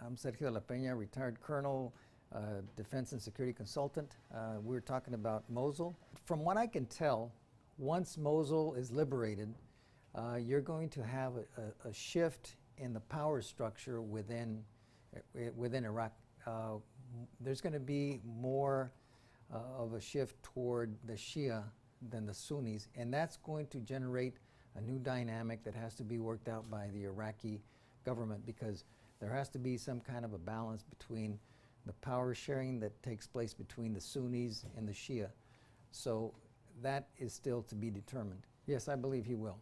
I'm Sergio Peña, retired colonel, defense and security consultant. We're talking about Mosul. From what I can tell, once Mosul is liberated, you're going to have a shift in the power structure within Iraq. There's going to be more of a shift toward the Shia than the Sunnis, and that's going to generate a new dynamic that has to be worked out by the Iraqi government, because there has to be some kind of a balance between the power sharing that takes place between the Sunnis and the Shia. So that is still to be determined. Yes, I believe he will.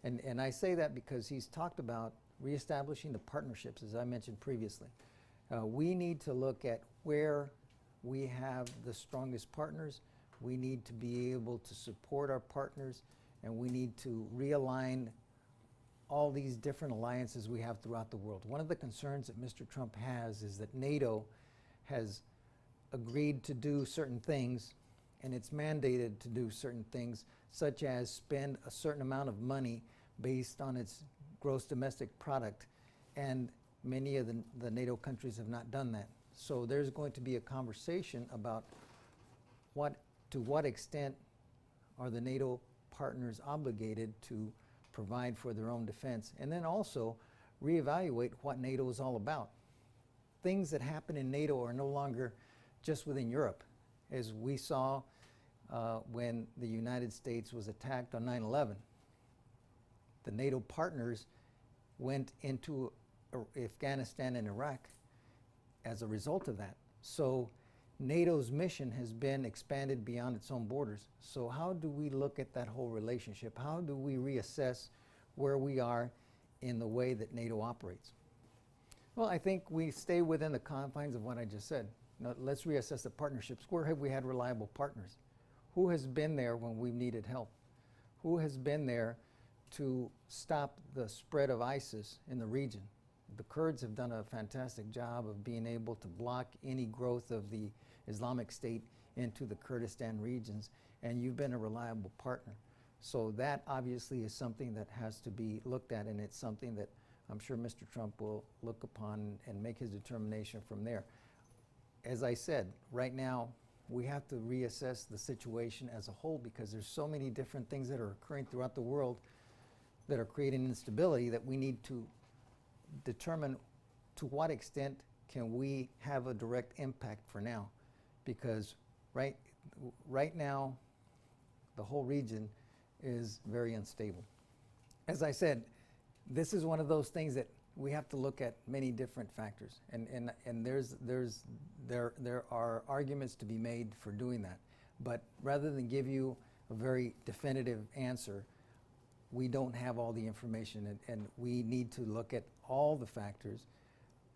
And I say that because he's talked about reestablishing the partnerships, as I mentioned previously. We need to look at where we have the strongest partners. We need to be able to support our partners, and we need to realign all these different alliances we have throughout the world. One of the concerns that Mr. Trump has is that NATO has agreed to do certain things, and it's mandated to do certain things, such as spend a certain amount of money based on its gross domestic product, and many of the NATO countries have not done that. So there's going to be a conversation about to what extent are the NATO partners obligated to provide for their own defense, and then also reevaluate what NATO is all about. Things that happen in NATO are no longer just within Europe. As we saw when the United States was attacked on 9/11, the NATO partners went into Afghanistan and Iraq as a result of that. So NATO's mission has been expanded beyond its own borders. So how do we look at that whole relationship? How do we reassess where we are in the way that NATO operates? Well, I think we stay within the confines of what I just said. Now, let's reassess the partnerships. Where have we had reliable partners? Who has been there when we've needed help? Who has been there to stop the spread of ISIS in the region? The Kurds have done a fantastic job of being able to block any growth of the Islamic State into the Kurdistan regions, and you've been a reliable partner. So that obviously is something that has to be looked at, and it's something that I'm sure Mr. Trump will look upon and make his determination from there. As I said, right now we have to reassess the situation as a whole, because there's so many different things that are occurring throughout the world that are creating instability that we need to determine to what extent can we have a direct impact for now, because right now the whole region is very unstable. As I said, this is one of those things that we have to look at many different factors, and there are arguments to be made for doing that. But rather than give you a very definitive answer, we don't have all the information, and we need to look at all the factors.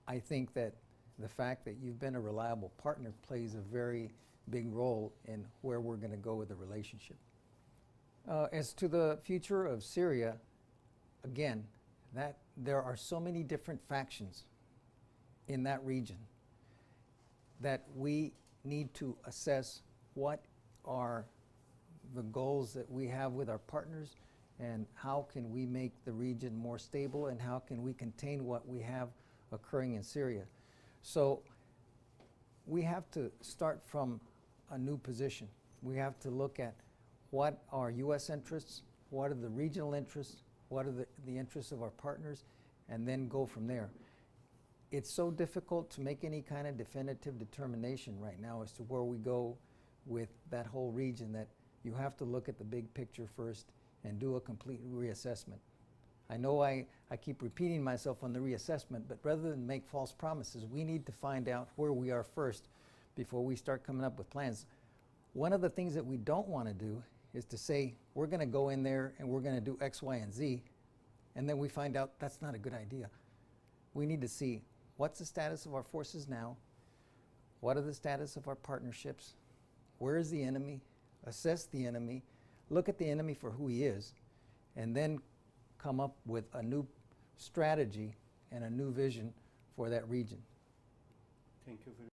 I think that the fact that you've been a reliable partner plays a very big role in where we're going to go with the relationship. As to the future of Syria, again, that there are so many different factions in that region that we need to assess what are the goals that we have with our partners, and how can we make the region more stable, and how can we contain what we have occurring in Syria. So we have to start from a new position. We have to look at what are U.S. interests, what are the regional interests, what are the interests of our partners, and then go from there. It's so difficult to make any kind of definitive determination right now as to where we go with that whole region, that you have to look at the big picture first and do a complete reassessment. I know I keep repeating myself on the reassessment, but rather than make false promises, we need to find out where we are first before we start coming up with plans. One of the things that we don't want to do is to say, we're going to go in there and we're going to do X, Y, and Z, and then we find out that's not a good idea. We need to see what's the status of our forces now, what are the status of our partnerships, where is the enemy, assess the enemy, look at the enemy for who he is, and then come up with a new strategy and a new vision for that region. Thank you very much.